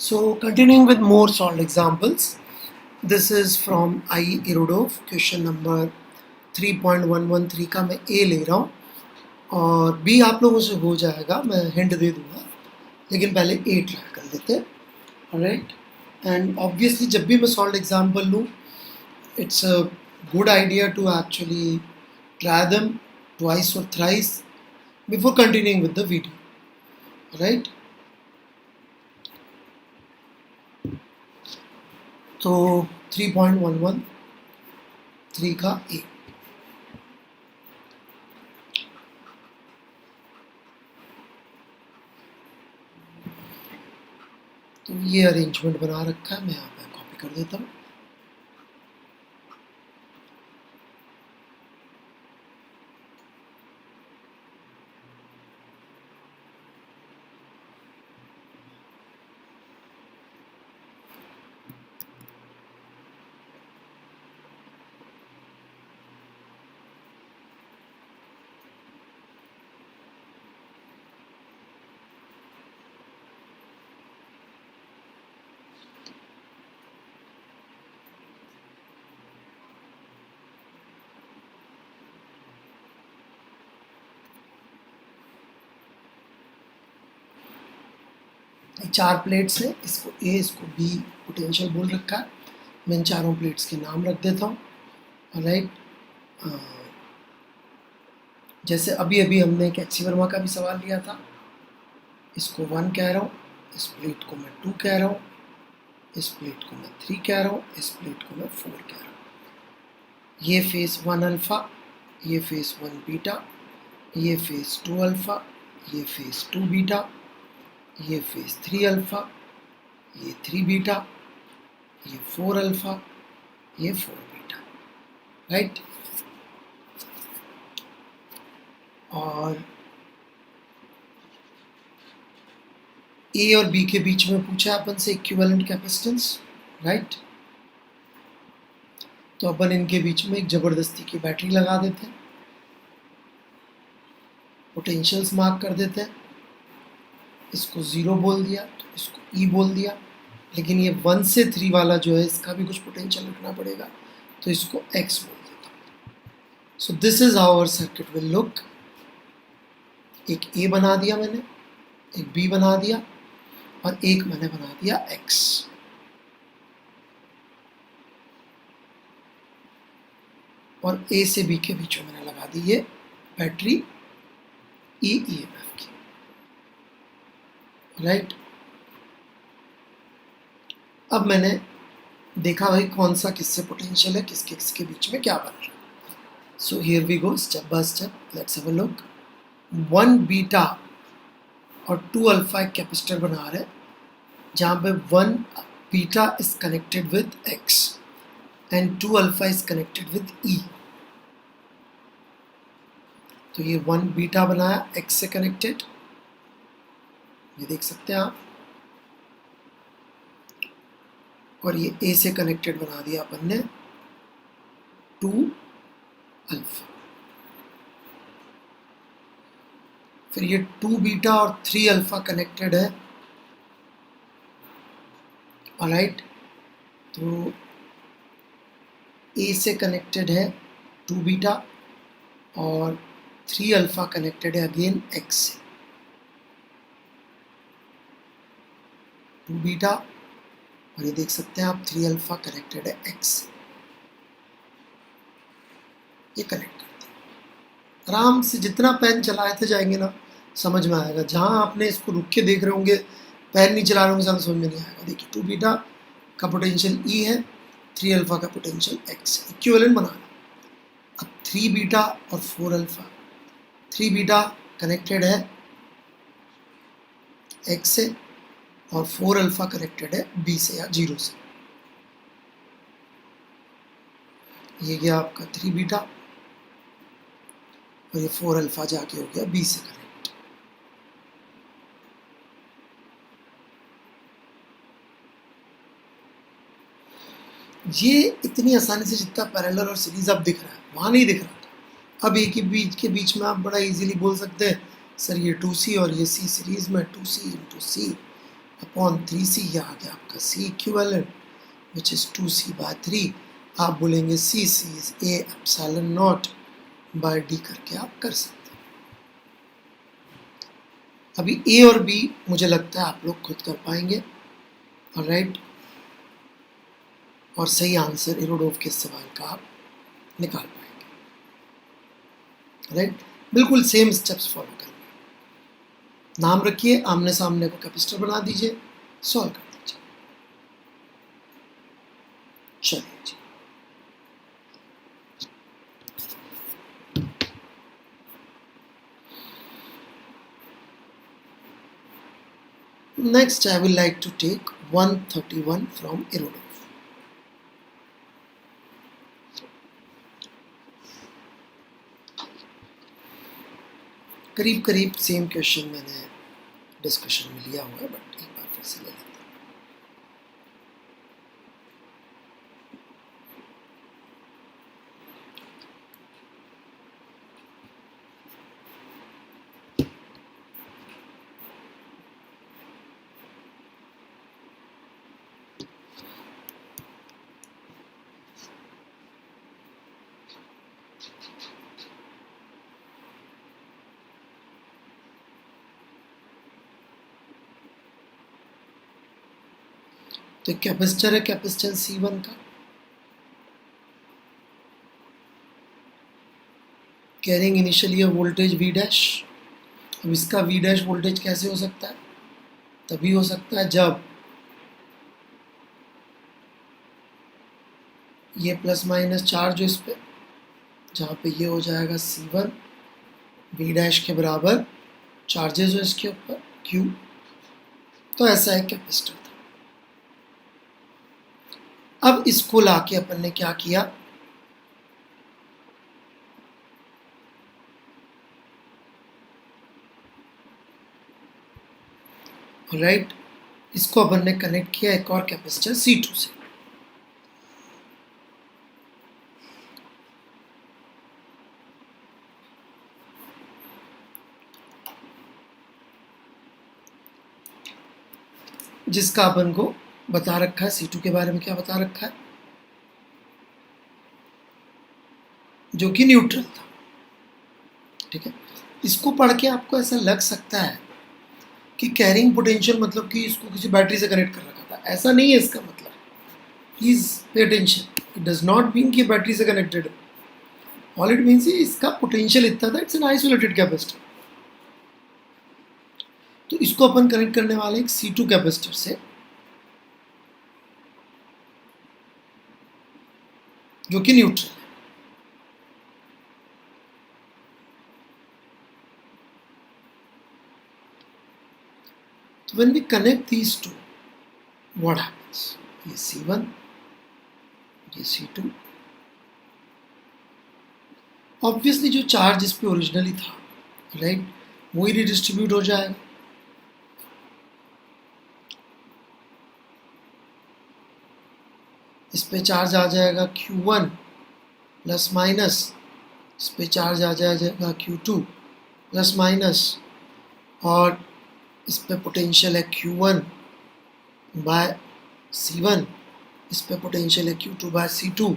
So continuing with more solved examples, this is from IE Erudov, question number 3.113 का मैं A ले रहा हूँ और B आप लोगों से हो जाएगा, मैं हिंट दे दूँगा, लेकिन पहले A ट्राई कर लेते हैं. ऑलराइट, एंड ऑब्वियसली जब भी मैं सॉल्व एग्जाम्पल लूँ, it's a good idea to actually try them twice or thrice before continuing with the video. Right? तो 3.113 का A. तो ये अरेंजमेंट बना रखा है, मैं यहाँ पे कॉपी कर देता हूँ. चार प्लेट्स है, इसको ए, इसको बी पोटेंशियल बोल रखा है. मैं इन चारों प्लेट्स के नाम रख देता हूँ. राइट, जैसे अभी अभी हमने एक एच सी वर्मा का भी सवाल लिया था. इसको 1 कह रहा हूँ, इस प्लेट को मैं 2 कह रहा हूँ, इस प्लेट को मैं 3 कह रहा हूँ, इस प्लेट को मैं 4 कह रहा हूँ. ये फेस 1 अल्फ़ा, ये फेस 1 बीटा, ये फेस 2 अल्फ़ा, ये फेस 2 बीटा, ये फेस 3 अल्फ़ा, ये 3 बीटा, ये 4 अल्फ़ा, ये 4 बीटा. राइट, और ए और बी के बीच में पूछा अपन से इक्विवेलेंट कैपेसिटेंस. राइट, तो अपन इनके बीच में एक ज़बरदस्ती की बैटरी लगा देते हैं, पोटेंशियल्स मार्क कर देते हैं. इसको 0 बोल दिया, तो इसको ई बोल दिया, लेकिन ये 1 से 3 वाला जो है इसका भी कुछ पोटेंशियल रखना पड़ेगा, तो इसको x बोल देता हूँ. So this is how our circuit will look. एक a बना दिया मैंने, एक b बना दिया, और एक मैंने बना दिया x. और a से b के बीच में मैंने लगा दी ये बैटरी EMF की. राइट, अब मैंने देखा भाई कौन सा किससे पोटेंशियल है, किसके किसके बीच में क्या बन रहा है. So here we go step by step. Let's have a look. 1 beta और 2 अल्फा एक कैपेसिटर बना रहे हैं, जहाँ पे 1 beta is connected with x and 2 alpha is connected with E. तो ये 1 बीटा बनाया x से कनेक्टेड, ये देख सकते हैं आप, और ये a से कनेक्टेड बना दिया अपन ने 2 अल्फा. फिर ये 2 बीटा और 3 अल्फा कनेक्टेड है. ऑलराइट, तो a से कनेक्टेड है 2 बीटा और 3 अल्फा कनेक्टेड है अगेन x से. 2 बीटा और ये देख सकते हैं आप 3 अल्फा कनेक्टेड है x से. ये कनेक्ट करते हैं आराम से. जितना पेन चलाते जाएंगे ना समझ में आएगा. जहाँ आपने इसको रुक के देख रहे होंगे, पेन नहीं चला रहे होंगे, समझ में नहीं आएगा. देखिए 2 बीटा का पोटेंशियल E है, 3 अल्फा का पोटेंशियल x. इक्विवेलेंट बनाना. अब 3 बीटा और 4 अल्फा. 3 बीटा कनेक्टेड है x से और 4 अल्फा कनेक्टेड है b से या 0 से. ये गया आपका 3 बीटा और ये 4 अल्फा जाके हो गया b से कनेक्ट. ये इतनी आसानी से जितना पैरेलल और सीरीज अब दिख रहा है, वहाँ नहीं दिख रहा था. अब एक के बीच में आप बड़ा इजीली बोल सकते हैं सर ये 2C और ये C सीरीज में 2C into C upon 3c, ये आ गया आपका C equivalent which is 2c/3। आप बोलेंगे C is A epsilon not by D करके आप कर सकते हैं। अभी A और B मुझे लगता है आप लोग खुद कर पाएंगे, ऑलराइट, और सही आंसर इरोडोव के सवाल का आप निकाल पाएंगे, राइट। बिल्कुल सेम स्टेप्स फॉलो करेंगे। नाम रखिए, आमने सामने को कैपेसिटर बना दीजिए, सॉल्व कर दीजिए। चलिए जी, next I will like to take 131 from Irodov. करीब करीब सेम क्वेश्चन मैंने डिस्कशन में लिया हुआ है, बट एक बार फिर से ले लेते हैं। तो कैपेसिटर है, कैपेसिटेंस C1 का, carrying initially voltage V dash. अब इसका V डैश वोल्टेज कैसे हो सकता है? तभी हो सकता है जब ये प्लस माइनस चार्ज हो इस पे, जहाँ पे ये हो जाएगा C1 V डैश के बराबर चार्जेस हो इसके ऊपर Q। तो ऐसा एक कैपेसिटर था। अब इसको लाके अपन ने क्या किया, राइट, इसको अपन ने कनेक्ट किया एक और कैपेसिटर C2 से। जिसका अपन को बता रखा है, C2 के बारे में क्या बता रखा है, जो कि न्यूट्रल था, ठीक है। इसको पढ़ के आपको ऐसा लग सकता है कि कैरिंग पोटेंशियल मतलब कि इसको किसी बैटरी से कनेक्ट कर रखा था। ऐसा नहीं है इसका मतलब, please pay attention, it does not mean कि बैटरी से कनेक्टेड है। ऑल इट मीन्स इसका पोटेंशियल इतना था, इट्स एन आइसोलेटेड कैपेसिटर। तो इसको अपन कनेक्ट करने वाले एक C2 कैपेसिटर से, जो कि न्यूट्रल है। तो when we connect these two, what happens? ये C1, ये C2, ऑब्वियसली जो चार्ज इस पे ओरिजिनली था, राइट, वही रिडिस्ट्रीब्यूट हो जाएगा। इस पे चार्ज आ जाएगा Q1 प्लस माइनस, इस पे चार्ज आ जाएगा Q2 प्लस माइनस, और इस पे पोटेंशियल है Q1 बाय C1, इस पे पोटेंशियल है Q2 बाय C2।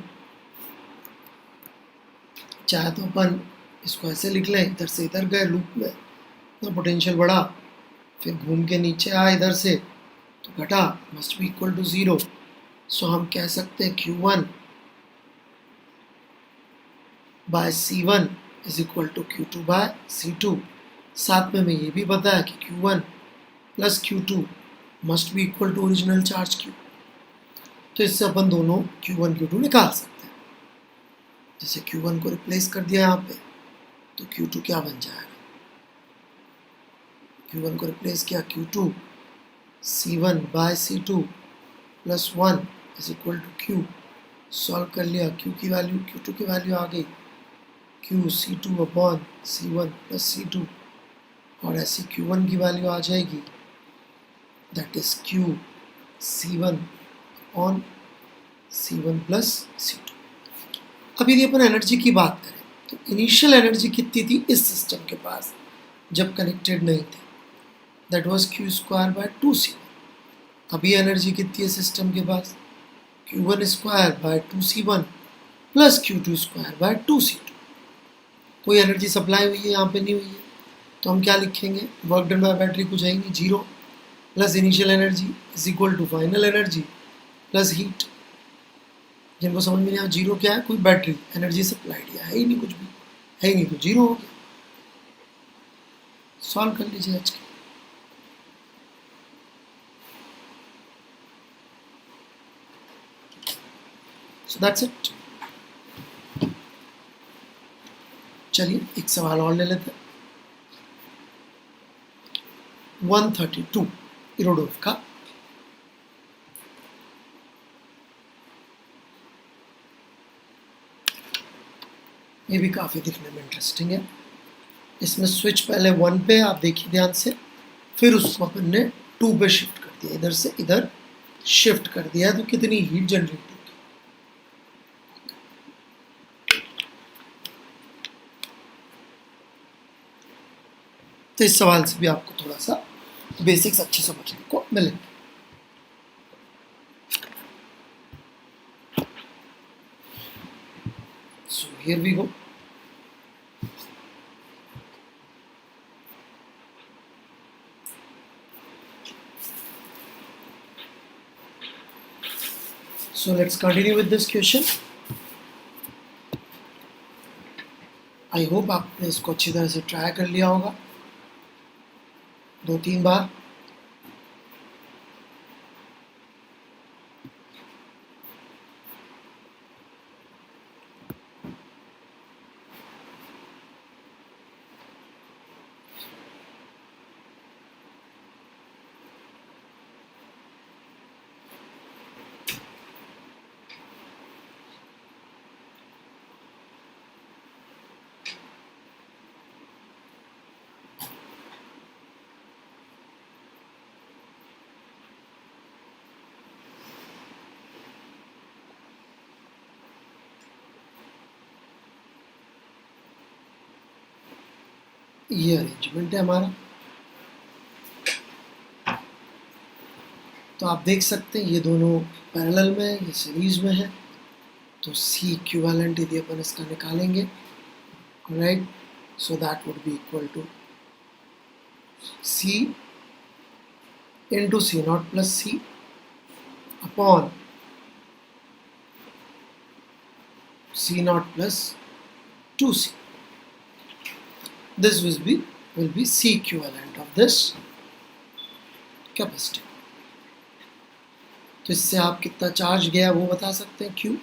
चाहे तो अपन इसको ऐसे लिख लें, इधर से इधर गए लूप में, तो पोटेंशियल बढ़ा, फिर घूम के नीचे आया इधर से तो घटा, must be equal to 0। So हम कह सकते हैं Q1 by C1 is equal to Q2 by C2। साथ में हमें ये भी पता है कि Q1 plus Q2 must be equal to original charge Q। तो इससे अपन दोनों Q1 Q2 निकाल सकते हैं। जैसे Q1 को रिप्लेस कर दिया यहाँ पे, तो Q2 क्या बन जाएगा, Q1 को रिप्लेस किया Q2, C1 by C2 plus 1 is equal to Q। Solve कर लिया, Q की वैल्यू, Q2 की वैल्यू आ गई Q C2 upon C1 plus C2, और ऐसी Q1 की वैल्यू आ जाएगी, that is Q C1 upon C1 plus C2। अब यदि अपन एनर्जी की बात करें तो इनिशियल एनर्जी कितनी थी इस सिस्टम के पास जब कनेक्टेड नहीं थे, that was Q² bye 2C1। अभी एनर्जी कितनी है सिस्टम के पास, Q1 square bye 2C1 plus Q2 square by 2C2। कोई एनर्जी सप्लाई हुई है यहाँ पे नहीं हुई है, तो हम क्या लिखेंगे, वर्क डन बाय बैटरी कुछ है ही नहीं, 0 plus initial energy is equal to final energy plus heat. जिनको समझ में नहीं आया, 0 क्या है, कोई बैटरी एनर्जी सप्लाइड है ही नहीं, कुछ भी है ही नहीं, तो 0 हो गया। सॉल्व कर लीजिए आज के। So that's it। चलिए एक सवाल और ले लेते हैं। 132 इरोडोव का। ये भी काफ़ी दिखने में इंटरेस्टिंग है। इसमें स्विच पहले 1 पे, आप देखिए ध्यान से, फिर उसको अपन ने 2 पे शिफ्ट कर दिया, इधर से इधर शिफ्ट कर दिया, तो कितनी हीट जनरेट होगी। तो इस सवाल से भी आपको थोड़ा सा बेसिक्स अच्छे समझने को मिलेंगे। So here we go। So let's continue with this question। I hope आपने इसको अच्छी तरह से ट्राई कर लिया होगा 2-3 बार। ये अरेंजमेंट है हमारा। तो आप देख सकते हैं ये दोनों पैरेलल में, ये सीरीज में है, तो C इक्विवेलेंट यदि अपन इसका निकालेंगे, right, so that would be equal to C into C0 plus C upon C0 plus 2C। This will be C equivalent of this capacity. तो इससे आप कितना चार्ज गया वो बता सकते हैं, Q,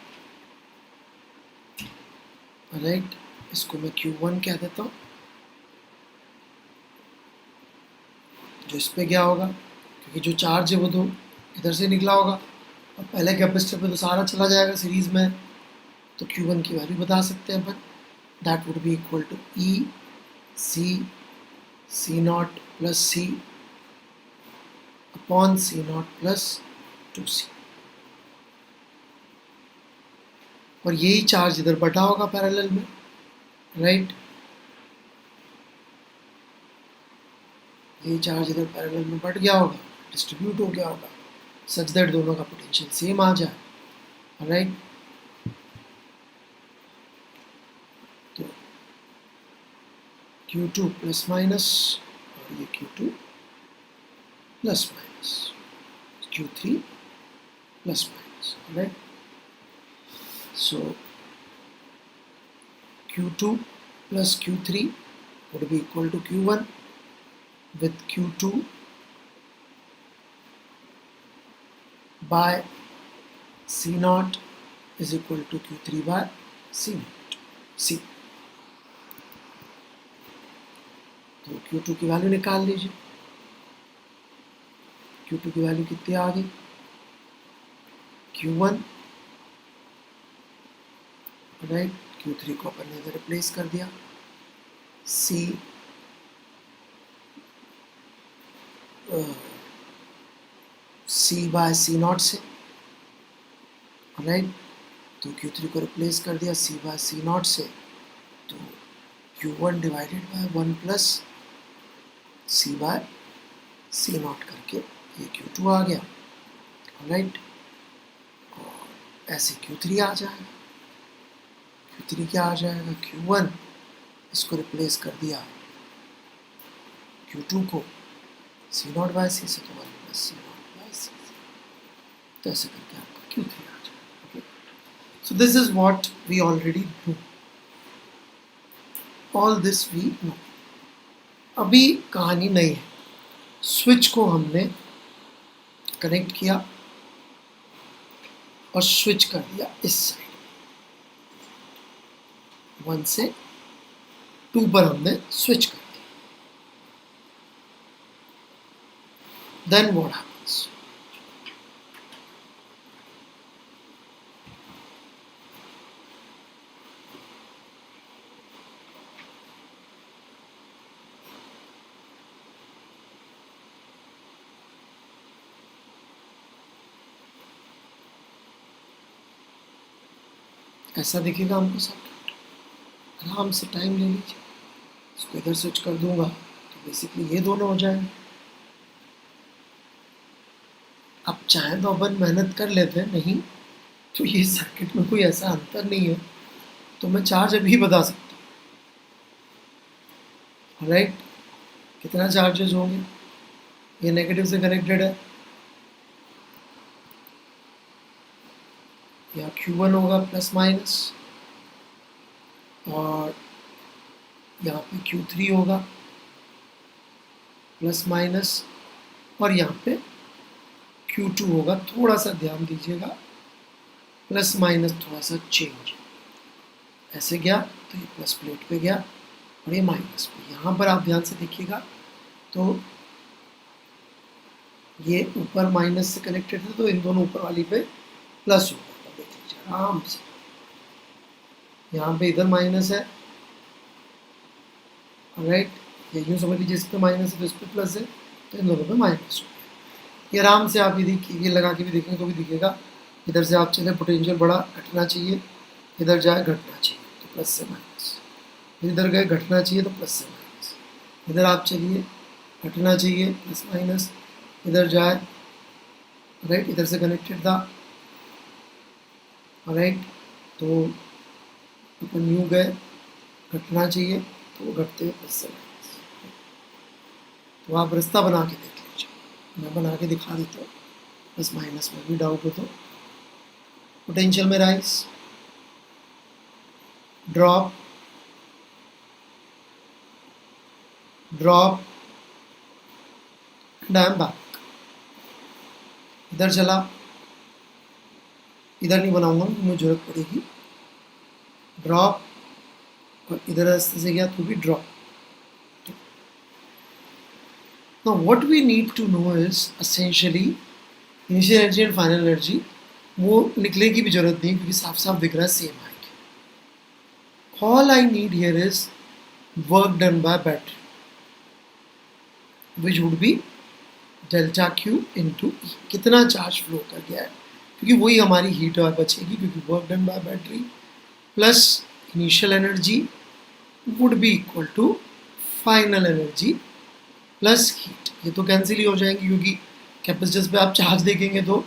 राइट। इसको मैं Q1 कह देता हूँ, जो इस पे गया होगा, क्योंकि जो चार्ज है वो तो इधर से निकला होगा, और पहले कैपेसिटर पे तो सारा चला जाएगा सीरीज में, तो Q1 की वैल्यू बता सकते हैं अपन, that would be equal to E C0 plus C upon C0 plus 2C। और यही चार्ज इधर बटा होगा पैरेलल में, राइट। यही चार्ज इधर पैरेलल में बढ़ गया होगा, डिस्ट्रीब्यूट हो गया होगा, सच दैट दोनों का पोटेंशियल सेम आ जाए, राइट। तो Q2 प्लस माइनस और ये Q2 plus minus, Q3 plus minus, right. So Q2 plus Q3 would be equal to Q1 with Q2 by C0 is equal to Q3 by C0 C। तो Q2 की value निकाल लीजिए। Q2 की value कितनी आ गई, Q1, right. Q3 को अपन ने इधर रिप्लेस कर दिया, C बाय C0 से, राइट। तो Q3 को रिप्लेस कर दिया C बाय C0 से, तो Q1 divided by 1 plus C by C0 करके ये Q2 आ गया, राइट, और ऐसे Q3 आ जाएगा। Q3 क्या आ जाएगा, Q1, इसको रिप्लेस कर दिया Q2 को C0/C से, तो 1 + C0/C, तो ऐसे करके आपका Q3 आ जाएगा। Okay, so this is what we already know, all this we know. अभी कहानी नहीं है, स्विच को हमने कनेक्ट किया और स्विच कर दिया इस साइड, 1 से 2 पर हमने स्विच कर दिया। देन व्हाट हैपेंस, ऐसा दिखेगा हमको सर्किट। आराम से टाइम ले लीजिए, इसको इधर स्विच कर दूंगा तो बेसिकली ये दोनों हो जाएंगे। अब चाहे तो अपन मेहनत कर लेते हैं, नहीं तो ये सर्किट में कोई ऐसा अंतर नहीं है, तो मैं चार्ज अभी बता सकता हूँ। राइट, कितना चार्जेस होंगे, ये नेगेटिव से कनेक्टेड है, यहाँ Q1 होगा प्लस माइनस, और यहाँ पे Q3 होगा प्लस माइनस, और यहाँ पे Q2 होगा, थोड़ा सा ध्यान दीजिएगा, प्लस माइनस थोड़ा सा चेंज, ऐसे गया तो ये प्लस प्लेट पे गया और ये माइनस पे। यहाँ पर आप ध्यान से देखिएगा तो ये ऊपर माइनस से कनेक्टेड है, तो इन दोनों ऊपर वाली पे प्लस होगा, देख लीजिए आराम से। यहाँ पे इधर माइनस है, राइट, ये यूँ समझ लीजिए इस पे माइनस है तो इस पे प्लस है, तो इन दोनों पे माइनस हो गया। ये आराम से आप ये देखिए, ये लगा के भी देखेंगे तो भी दिखेगा। इधर से आप चले, पोटेंशियल बड़ा घटना चाहिए, इधर जाए घटना चाहिए, तो प्लस से माइनस, इधर गए घटना चाहिए तो प्लस से माइनस, इधर आप चलिए घटना चाहिए प्लस माइनस, इधर जाए, राइट, इधर से कनेक्टेड था, राइट, तो अपन यूँ गए घटना चाहिए तो वो घटते हैं प्लस से माइनस। तो आप रास्ता बना के देख लीजिए, मैं बना के दिखा देता हूँ, प्लस माइनस में भी डाउट हो तो। पोटेंशियल में rise, drop, drop, dam back, इधर चला, इधर नहीं बनाऊंगा, मुझे जरूरत पड़ेगी, ड्रॉप, और इधर रास्ते से गया तो भी drop. Now what we need to know is essentially initial energy and final energy, वो लिखने की भी जरूरत नहीं क्योंकि साफ साफ दिख रहा है, सेम आएगी। All I need here is work done by battery which would be delta Q into E, कितना चार्ज फ्लो कर गया है, क्योंकि वही हमारी हीट बचेगी, क्योंकि work done by battery plus initial energy would be equal to final energy plus heat. ये तो कैंसिल ही हो जाएंगी क्योंकि कैपेसिटर्स पे आप चार्ज देखेंगे तो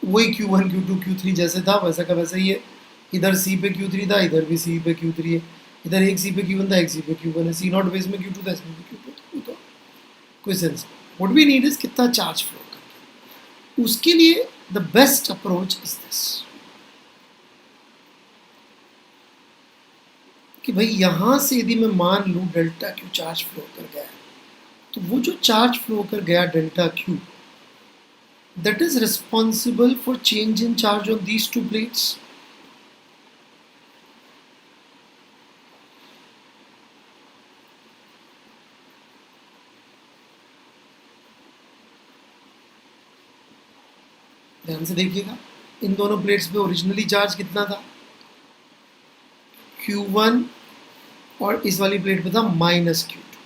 वही Q1 Q2 Q3 जैसे था वैसा का वैसा ही है। इधर C पे Q3 था, इधर भी C पे Q3 है, इधर एक C पे Q1 था, एक C पे Q1 है, C0 बेस में Q2 था, इसमें भी Q2, तो कोई सेंस नहीं। व्हाट वी नीड इज कितना चार्ज फ्लो करके, उसके लिए the best approach is this कि भाई यहाँ से यदि मैं मान लूँ डेल्टा क्यू चार्ज फ्लो कर गया है, तो वो जो चार्ज फ्लो कर गया delta Q, that is responsible for change in charge on these two plates. ध्यान से देखिएगा, इन दोनों प्लेट्स पे ओरिजिनली चार्ज कितना था, Q1, और इस वाली प्लेट पे था माइनस Q2,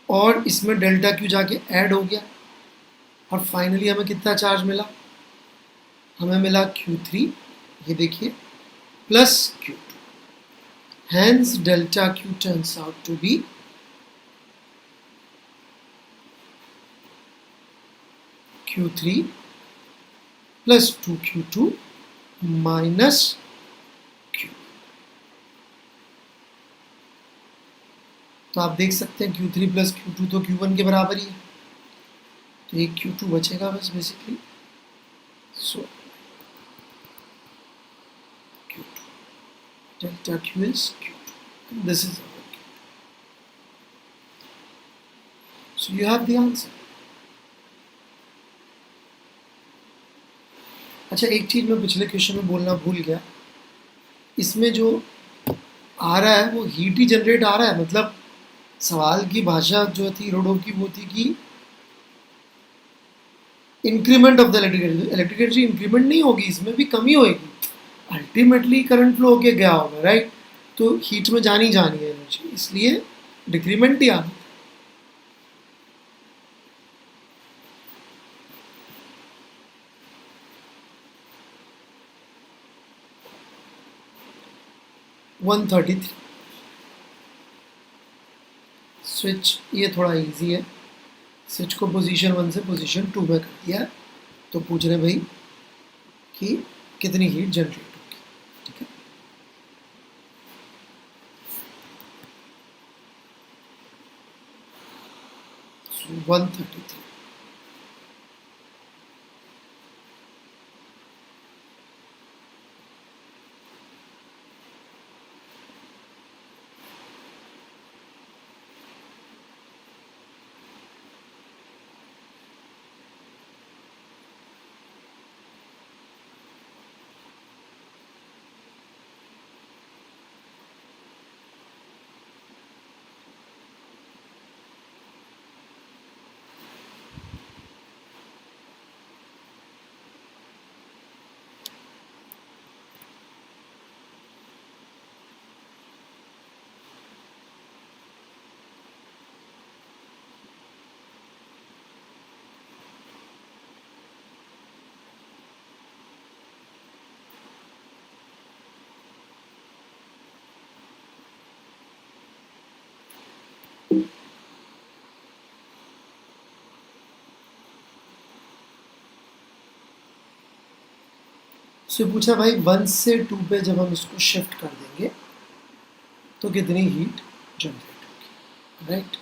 और इसमें डेल्टा क्यू जाके ऐड हो गया, और फाइनली हमें कितना चार्ज मिला, हमें मिला Q3, ये देखिए, plus Q2, hence delta Q turns out to be Q3 plus 2Q2 minus Q। तो आप देख सकते हैं Q3 प्लस Q2 तो Q1 के बराबर ही है, तो एक Q2 बचेगा बस basically. So Q2 delta Q is Q2 and this is our Q2. So you have the answer. अच्छा, एक चीज़ मैं पिछले क्वेश्चन में बोलना भूल गया, इसमें जो आ रहा है वो हीट ही जनरेट आ रहा है, मतलब सवाल की भाषा जो थी रोडो की वो थी कि increment of the electric energy increment नहीं होगी, इसमें भी कमी होगी, अल्टीमेटली करंट फ्लो होके गया होगा, राइट। तो हीट में जानी है एनर्जी, इसलिए डिक्रीमेंट ही आ रहा है। स्विच, ये थोड़ा इजी है, स्विच को पोजीशन 1 से पोजीशन 2 में कर दिया, तो पूछ रहे भाई कि कितनी हीट जनरेट होगी, ठीक है। So 133। सो पूछा भाई 1 से 2 पे जब हम इसको शिफ्ट कर देंगे तो कितनी हीट जनरेट होगी, राइट।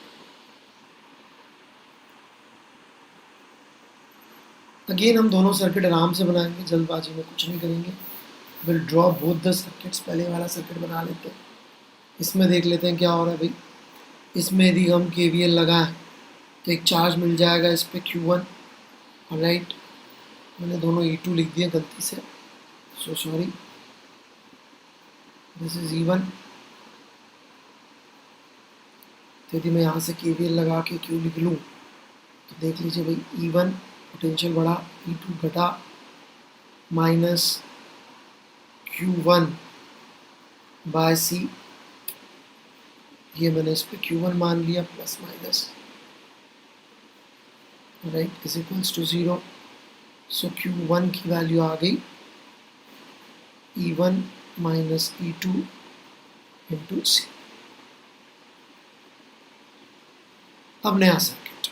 अगेन हम दोनों सर्किट आराम से बनाएंगे, जल्दबाजी में कुछ नहीं करेंगे। Will draw both the circuits, पहले वाला सर्किट बना लेते हैं, इसमें देख लेते हैं क्या हो रहा है भाई। इसमें यदि हम KVL लगाएं तो एक चार्ज मिल जाएगा इस पर Q1, राइट। मैंने दोनों E2 लिख दिए गलती से, so sorry, this is E1। तो यदि मैं यहाँ से KVL लगा के Q लिख लूँ तो देख लीजिए भाई, E1 पोटेंशियल बढ़ा, E2 घटा, माइनस Q1 बाय C, ये मैंने इस पर Q1 मान लिया, plus minus, right, is equals to 0। So Q1 की वैल्यू आ गई E1 minus E2 into C। अब नया circuit,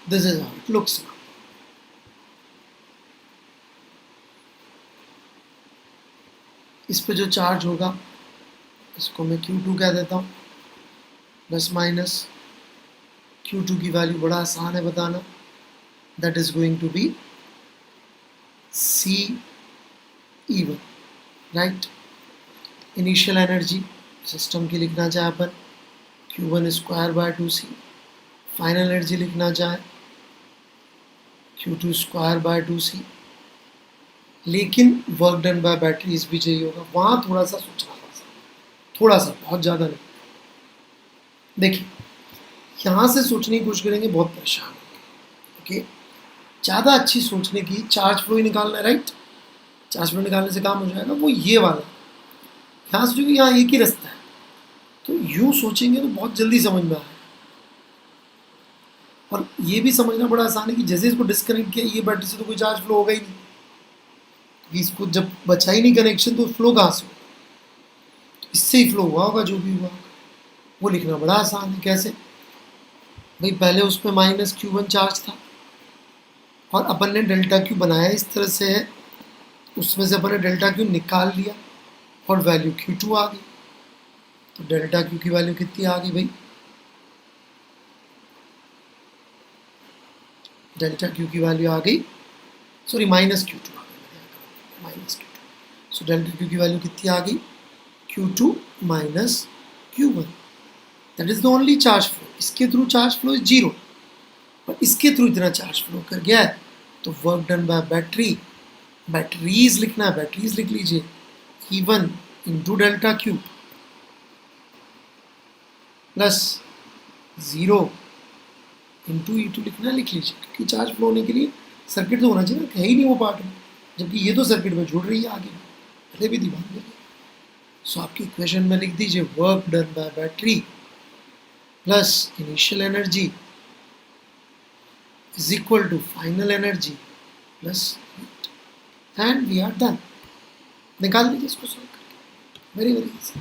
this is how it looks now. इस पे जो चार्ज होगा इसको मैं Q2 कह देता हूँ, प्लस माइनस Q2 की वैल्यू बड़ा आसान है बताना, that is going to be CE1, right. Initial energy system की लिखना चाहे अपन Q1 square by 2C, final energy लिखना चाहे Q2 स्क्वायर बाय 2C, लेकिन वर्क डन बाय बैटरीज भी चाहिए होगा, वहाँ थोड़ा सा सोचना पड़ता, थोड़ा सा, बहुत ज़्यादा नहीं। देखिए यहाँ से सोचने की कोशिश करेंगे बहुत परेशान होंगे, ओके। ज़्यादा अच्छी सोचने की, चार्ज फ्लो ही निकालना है, राइट। चार्ज फ्लो निकालने से काम हो जाएगा, वो ये वाला, यहाँ सोचेंगे यहाँ एक ही रास्ता है, तो यूँ सोचेंगे तो बहुत जल्दी समझ में आएगा। और ये भी समझना बड़ा आसान है कि जैसे इसको डिस्कनेक्ट किया, ये बैटरी से तो कोई चार्ज फ्लो होगा ही नहीं, क्योंकि इसको जब बचा ही नहीं कनेक्शन तो फ्लो कहाँ से होगा, इससे ही फ्लो हुआ होगा जो भी हुआ। वो लिखना बड़ा आसान है। कैसे भाई, पहले उसमें माइनस Q1 चार्ज था और अपन ने डेल्टा Q बनाया इस तरह से है, उसमें से अपन ने डेल्टा Q निकाल लिया और वैल्यू Q2 आ गई। तो डेल्टा Q की वैल्यू कितनी आ गई भाई, डेल्टा Q की वैल्यू आ गई, सॉरी माइनस Q2 आ गई, minus Q2। So delta Q की वैल्यू कितनी आ गई, Q2 minus Q1। That is the only charge flow. इसके through charge flow is zero, पर इसके थ्रू इतना चार्ज फ्लो कर गया है, तो work done by battery, batteries लिखना है, बैटरीज लिख लीजिए, E1 into delta Q plus 0 into E2 लिखना है, लिख लीजिए, क्योंकि चार्ज फ्लो होने के लिए सर्किट तो होना चाहिए ना, है ही नहीं वो पार्ट में, जबकि ये तो सर्किट में जुड़ रही है आगे, पहले भी ध्यान देंगे। सो आपकी इक्वेशन में लिख दीजिए work done by battery plus initial energy is equal to final energy plus heat, and we are done। निकाल दीजिए इसको सॉल्व करके, वेरी वेरी इजी।